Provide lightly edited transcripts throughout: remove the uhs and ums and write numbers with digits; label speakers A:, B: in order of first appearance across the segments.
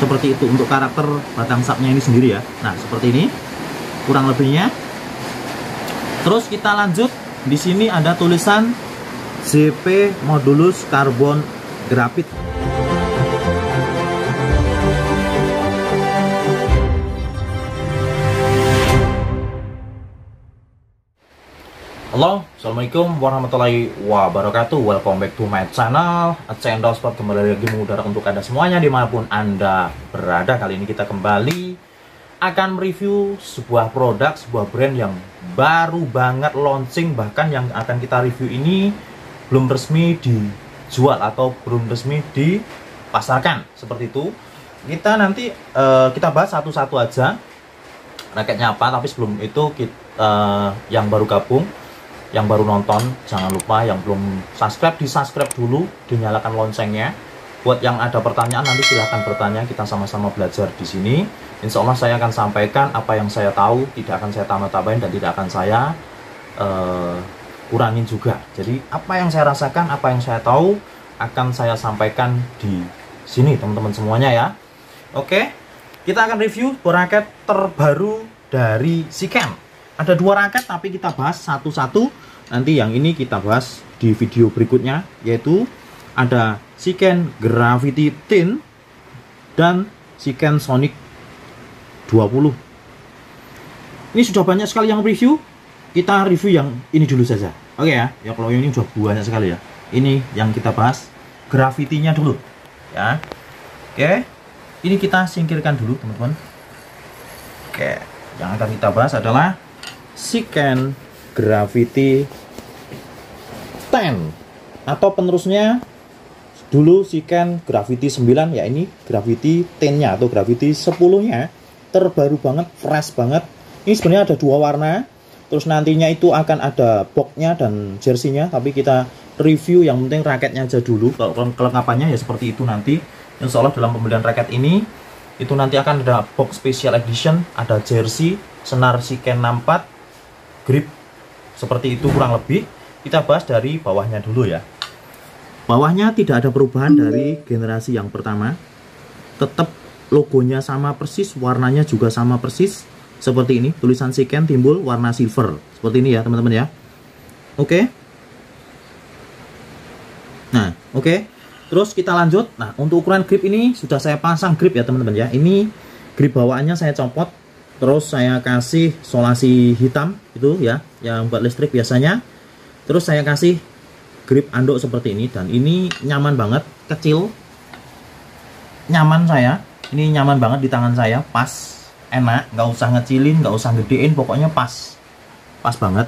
A: Seperti itu untuk karakter batang sapnya ini sendiri ya. Nah, seperti ini kurang lebihnya. Terus kita lanjut, di sini ada tulisan ZP Modulus Carbon Graphite. Halo, assalamualaikum warahmatullahi wabarakatuh. Welcome back to my channel, Channel Sport. Kembali lagi mengudara untuk Anda semuanya dimanapun Anda berada. Kali ini kita kembali akan mereview sebuah produk, sebuah brand yang baru banget launching. Bahkan yang akan kita review ini belum resmi dijual atau belum resmi dipasarkan. Seperti itu. Kita nanti kita bahas satu-satu aja raketnya apa. Tapi sebelum itu yang baru gabung, yang baru nonton, jangan lupa yang belum subscribe, di subscribe dulu, dinyalakan loncengnya. Buat yang ada pertanyaan nanti silahkan bertanya, kita sama-sama belajar di sini. Insya Allah saya akan sampaikan apa yang saya tahu, tidak akan saya tambah-tambahin dan tidak akan saya kurangin juga. Jadi apa yang saya rasakan, apa yang saya tahu akan saya sampaikan di sini teman-teman semuanya ya. Oke, kita akan review raket terbaru dari Siken. Ada dua raket tapi kita bahas satu-satu. Nanti yang ini kita bahas di video berikutnya, yaitu ada Siken Gravity Tin dan Siken Sonic 20. Ini sudah banyak sekali yang review. Kita review yang ini dulu saja. Oke ya. Ya kalau ini sudah banyak sekali ya. Ini yang kita bahas Gravity-nya dulu ya. Oke. Ini kita singkirkan dulu teman-teman. Oke. Yang akan kita bahas adalah Siken Gravity 10 atau penerusnya dulu Siken Gravity 9 ya, ini Gravity 10-nya atau Gravity 10-nya terbaru banget, fresh banget. Ini sebenarnya ada dua warna. Terus nantinya itu akan ada boxnya dan jersey-nya, tapi kita review yang penting raketnya aja dulu. Kalau kelengkapannya ya seperti itu nanti. Insya Allah dalam pembelian raket ini itu nanti akan ada box special edition, ada jersey, senar Siken 64, grip seperti itu kurang lebih. Kita bahas dari bawahnya dulu ya. Bawahnya tidak ada perubahan dari generasi yang pertama. Tetap logonya sama persis, warnanya juga sama persis. Seperti ini, tulisan Siken timbul warna silver. Seperti ini ya teman-teman ya. Oke. Nah, oke. Terus kita lanjut. Nah, untuk ukuran grip ini sudah saya pasang grip ya teman-teman ya. Ini grip bawaannya saya copot. Terus saya kasih solasi hitam itu ya, yang buat listrik biasanya. Terus saya kasih grip anduk seperti ini, dan ini nyaman banget, kecil, nyaman saya. Ini nyaman banget di tangan saya, pas, enak, nggak usah ngecilin, nggak usah gedein, pokoknya pas banget.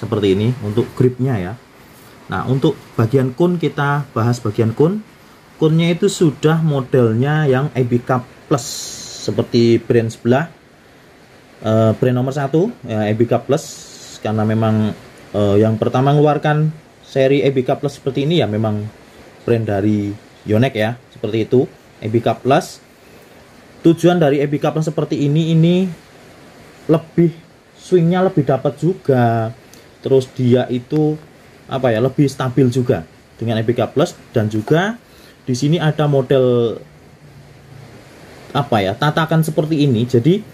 A: Seperti ini untuk gripnya ya. Nah, untuk bagian kun kita bahas bagian kun. Kunnya itu sudah modelnya yang EBK Plus seperti brand sebelah. Brand nomor 1 ya, EBK Plus, karena memang yang pertama mengeluarkan seri EBK Plus seperti ini ya, memang brand dari Yonex ya, seperti itu EBK Plus. Tujuan dari EBK Plus seperti ini lebih swingnya lebih dapat juga, terus dia itu apa ya, lebih stabil juga dengan EBK Plus. Dan juga di sini ada model apa ya, tatakan seperti ini, jadi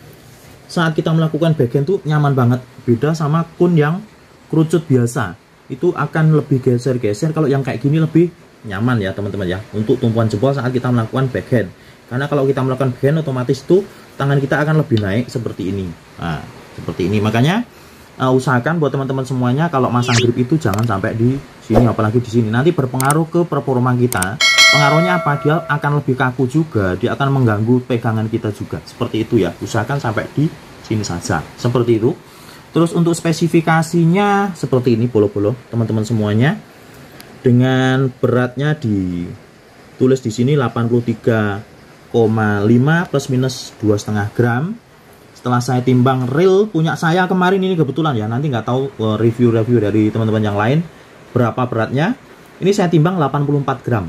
A: saat kita melakukan backhand tuh nyaman banget. Beda sama kun yang kerucut biasa, itu akan lebih geser-geser. Kalau yang kayak gini lebih nyaman ya teman-teman ya, untuk tumpuan jempol saat kita melakukan backhand. Karena kalau kita melakukan backhand otomatis tuh tangan kita akan lebih naik seperti ini. Nah, seperti ini. Makanya usahakan buat teman-teman semuanya kalau masang grip itu jangan sampai di sini, apalagi di sini. Nanti berpengaruh ke performa kita. Pengaruhnya apa? Dia akan lebih kaku juga, dia akan mengganggu pegangan kita juga. Seperti itu ya. Usahakan sampai di sini saja. Seperti itu. Terus untuk spesifikasinya seperti ini, bolo-bolo teman-teman semuanya. Dengan beratnya ditulis di sini 83,5 plus minus 2,5 gram. Setelah saya timbang real punya saya kemarin ini kebetulan ya, nanti nggak tahu review-review dari teman-teman yang lain berapa beratnya. Ini saya timbang 84 gram.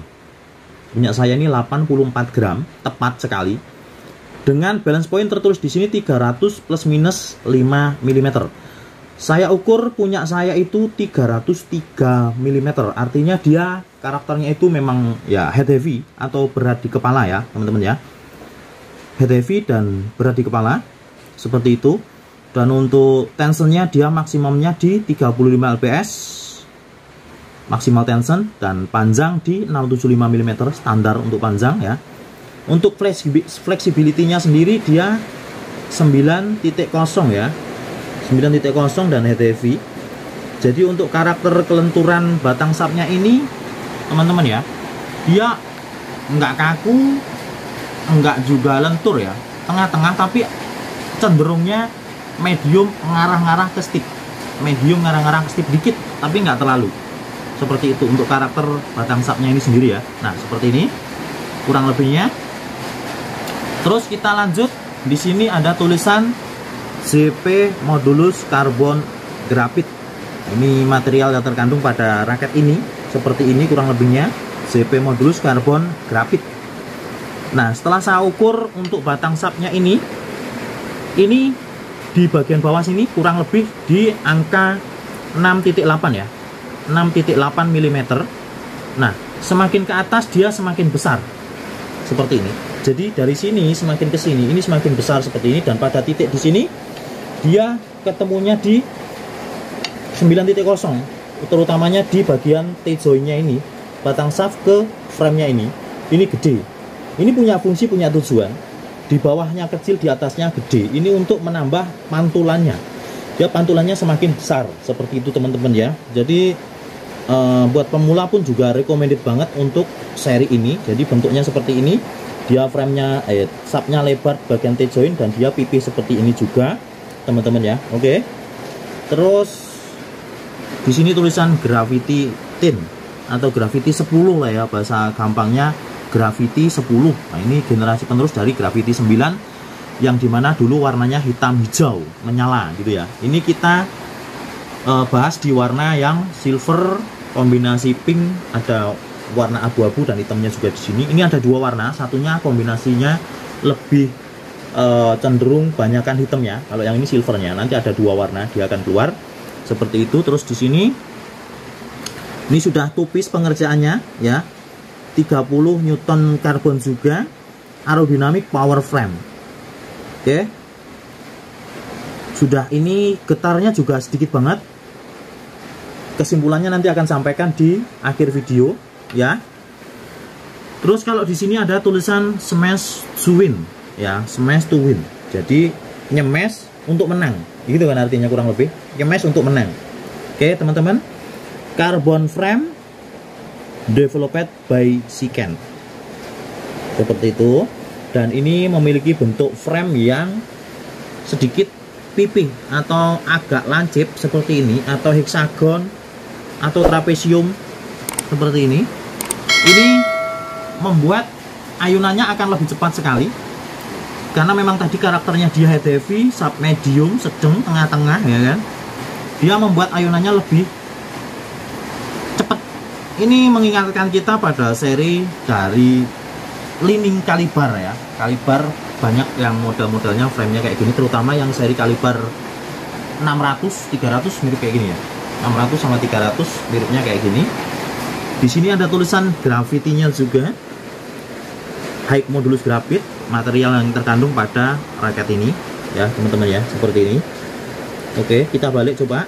A: Punya saya ini 84 gram, tepat sekali. Dengan balance point tertulis di sini 300 plus minus 5 mm. Saya ukur punya saya itu 303 mm. Artinya dia karakternya itu memang ya head heavy atau berat di kepala ya teman-teman ya. head heavy dan berat di kepala seperti itu. Dan untuk tensionnya dia maksimumnya di 35 lbs maksimal tension, dan panjang di 675 mm standar untuk panjang ya. Untuk flexibility-nya sendiri dia 9.0 ya, 9.0 dan head heavy. Jadi untuk karakter kelenturan batang sapnya ini teman-teman ya, dia nggak kaku, nggak juga lentur ya, tengah-tengah, tapi cenderungnya medium ngarah-ngarah ke stick, medium ngarah-ngarah ke stick dikit, tapi nggak terlalu. Seperti itu untuk karakter batang sapnya ini sendiri ya. Nah seperti ini kurang lebihnya. Terus kita lanjut, di sini ada tulisan ZP Modulus Carbon Graphite. Ini material yang terkandung pada raket ini seperti ini kurang lebihnya, ZP Modulus Carbon Graphite. Nah setelah saya ukur untuk batang sapnya ini di bagian bawah sini kurang lebih di angka 6.8 ya, 6.8 mm. Nah semakin ke atas dia semakin besar seperti ini. Jadi dari sini semakin ke sini ini semakin besar seperti ini, dan pada titik di sini dia ketemunya di 9.0, terutamanya di bagian T-joint-nya ini, batang shaft ke frame-nya ini gede. Ini punya fungsi, punya tujuan. Di bawahnya kecil, di atasnya gede. Ini untuk menambah pantulannya. Dia pantulannya semakin besar seperti itu teman-teman ya. Jadi buat pemula pun juga recommended banget untuk seri ini. Jadi bentuknya seperti ini. Dia frame-nya shaft-nya lebar bagian T-joint, dan dia pipih seperti ini juga teman-teman ya. Oke. Terus di sini tulisan Gravity 10 atau Gravity 10 lah ya, bahasa gampangnya Gravity 10. Nah ini generasi penerus dari Gravity 9 yang dimana dulu warnanya hitam hijau menyala gitu ya. Ini kita bahas di warna yang silver kombinasi pink, ada warna abu-abu dan hitamnya juga di sini. Ini ada dua warna, satunya kombinasinya lebih cenderung banyakkan hitamnya. Kalau yang ini silvernya, nanti ada dua warna dia akan keluar seperti itu. Terus di sini ini sudah tupis pengerjaannya ya. 30 Newton karbon juga, aerodynamic power frame. Oke. Sudah, ini getarnya juga sedikit banget. Kesimpulannya nanti akan sampaikan di akhir video ya. Terus kalau di sini ada tulisan smash to win ya, smash to win. Jadi nyemes untuk menang. Gitu kan artinya kurang lebih. Nyemes untuk menang. Oke, teman-teman. Carbon frame developed by Siken seperti itu, dan ini memiliki bentuk frame yang sedikit pipih atau agak lancip seperti ini, atau heksagon atau trapesium seperti ini. Ini membuat ayunannya akan lebih cepat sekali karena memang tadi karakternya dia head heavy, sub medium, sedang, tengah-tengah ya kan. Dia membuat ayunannya lebih cepat. Ini mengingatkan kita pada seri dari Lining Caliber ya. Caliber banyak yang model-modelnya frame-nya kayak gini, terutama yang seri Caliber 600, 300 mirip kayak gini ya. 600 sama 300 miripnya kayak gini. Di sini ada tulisan Gravity-nya juga. High Modulus Graphite, material yang terkandung pada raket ini ya, teman-teman ya, seperti ini. Oke, kita balik coba.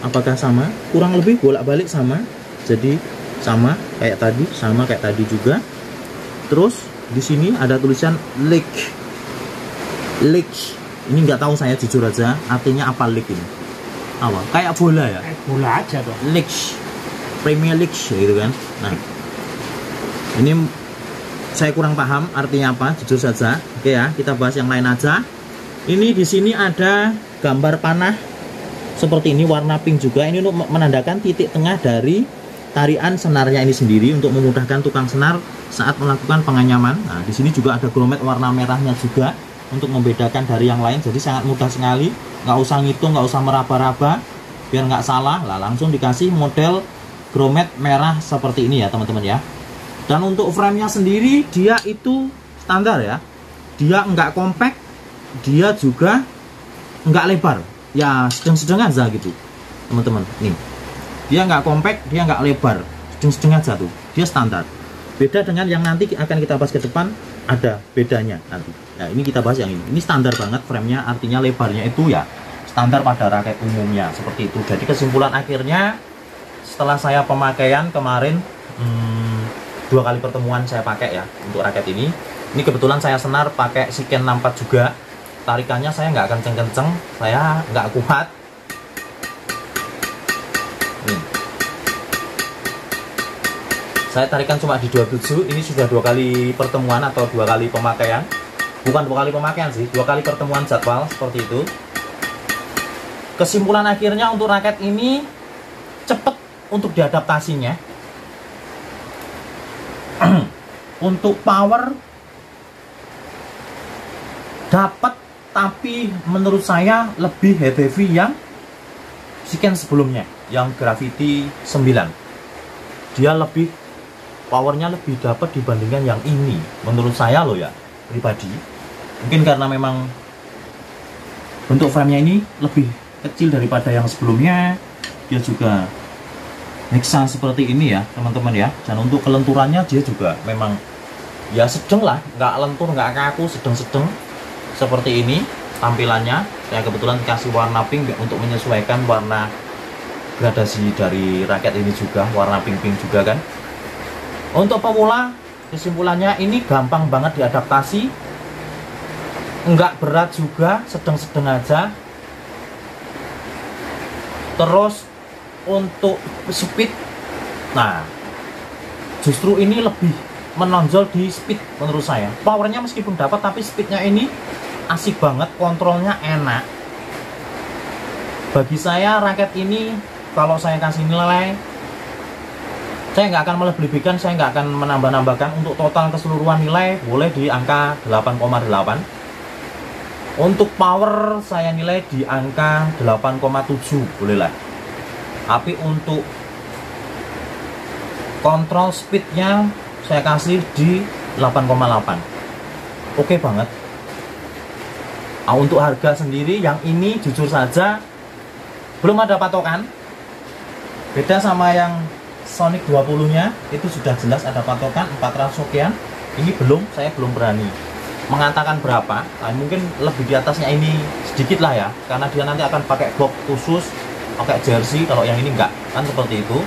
A: Apakah sama? Kurang lebih bolak-balik sama. Jadi sama kayak tadi juga. Terus di sini ada tulisan league. Ini nggak tahu saya jujur aja artinya apa league ini. Apa? Kayak bola ya?
B: Kayak bola aja tuh.
A: League, Premier League gitu kan. Nah, ini saya kurang paham artinya apa, jujur saja. Oke ya, kita bahas yang lain aja. Ini di sini ada gambar panah seperti ini, warna pink juga. Ini untuk menandakan titik tengah dari tarian senarnya ini sendiri untuk memudahkan tukang senar saat melakukan penganyaman. Nah, di sini juga ada grommet warna merahnya juga untuk membedakan dari yang lain. Jadi sangat mudah sekali, nggak usah ngitung, nggak usah meraba-raba biar nggak salah. Lah langsung dikasih model grommet merah seperti ini ya teman-teman ya. Dan untuk frame-nya sendiri dia itu standar ya. Dia nggak compact, dia juga nggak lebar. Ya sedang-sedang aja gitu teman-teman. Nih, dia nggak compact, dia nggak lebar, sedang-sedang aja tuh. Dia standar. Beda dengan yang nanti akan kita bahas ke depan, ada bedanya nanti. Nah, ini kita bahas yang ini. Ini standar banget framenya, artinya lebarnya itu ya standar pada raket umumnya seperti itu. Jadi kesimpulan akhirnya setelah saya pemakaian kemarin 2 kali pertemuan saya pakai ya untuk raket ini. Ini kebetulan saya senar pakai Shiken 64 juga. Tarikannya saya nggak kenceng-kenceng, saya nggak kuat. Saya tarikan cuma di 27. Ini sudah 2 kali pertemuan atau 2 kali pemakaian. Bukan 2 kali pemakaian sih, 2 kali pertemuan jadwal seperti itu. Kesimpulan akhirnya untuk raket ini cepet untuk diadaptasinya. Untuk power dapat, tapi menurut saya lebih heavy yang Shiken sebelumnya, yang Gravity 9. Dia lebih powernya lebih dapat dibandingkan yang ini menurut saya loh ya pribadi. Mungkin karena memang bentuk framenya ini lebih kecil daripada yang sebelumnya. Dia juga hexa seperti ini ya teman-teman ya. Dan untuk kelenturannya dia juga memang ya sedang lah, nggak lentur nggak kaku, sedang-sedang seperti ini tampilannya. Saya kebetulan kasih warna pink untuk menyesuaikan warna gradasi dari raket ini juga, warna pink-pink juga kan. Untuk pemula, kesimpulannya ini gampang banget diadaptasi, nggak berat juga, sedang-sedang aja. Terus untuk speed, nah justru ini lebih menonjol di speed menurut saya. Powernya meskipun dapat, tapi speednya ini asik banget, kontrolnya enak. Bagi saya raket ini kalau saya kasih nilai, saya nggak akan melebih-lebihkan, saya nggak akan menambah-nambahkan. Untuk total keseluruhan nilai boleh di angka 8,8. Untuk power saya nilai di angka 8,7 bolehlah. Tapi untuk kontrol speednya saya kasih di 8,8. Oke banget. Nah, untuk harga sendiri yang ini jujur saja belum ada patokan. Beda sama yang Sonic 20 nya itu sudah jelas ada patokan 400 sekian. Ini belum, saya belum berani mengatakan berapa. Nah, mungkin lebih di atasnya ini sedikit lah ya, karena dia nanti akan pakai box khusus, pakai jersey. Kalau yang ini enggak, kan seperti itu.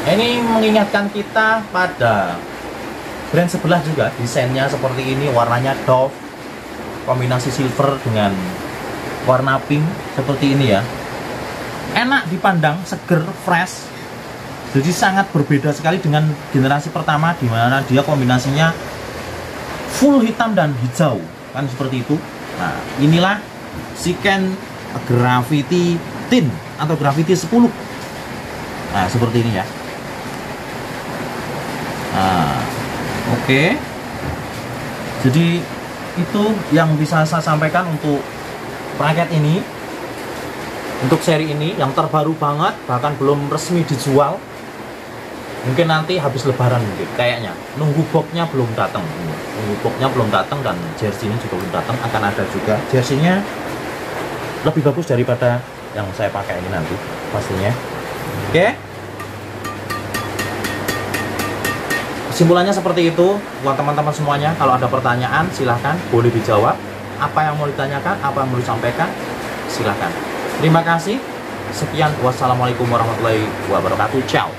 A: Ini mengingatkan kita pada brand sebelah juga, desainnya seperti ini, warnanya Dove, kombinasi silver dengan warna pink seperti ini ya. Enak dipandang, seger, fresh. Jadi sangat berbeda sekali dengan generasi pertama, di mana dia kombinasinya full hitam dan hijau, kan seperti itu. Nah, inilah Shiken Gravity 10 atau Gravity 10. Nah, seperti ini ya. Nah, oke. Jadi itu yang bisa saya sampaikan untuk raket ini, untuk seri ini yang terbaru banget, bahkan belum resmi dijual. Mungkin nanti habis lebaran mungkin, kayaknya. Nunggu boxnya belum datang. Nunggu boxnya belum datang dan jersey-nya juga belum datang. Akan ada juga jersey-nya lebih bagus daripada yang saya pakai ini nanti pastinya. Oke. Kesimpulannya seperti itu buat teman-teman semuanya. Kalau ada pertanyaan silahkan, boleh dijawab. Apa yang mau ditanyakan, apa yang mau disampaikan, silahkan. Terima kasih. Sekian, wassalamualaikum warahmatullahi wabarakatuh. Ciao.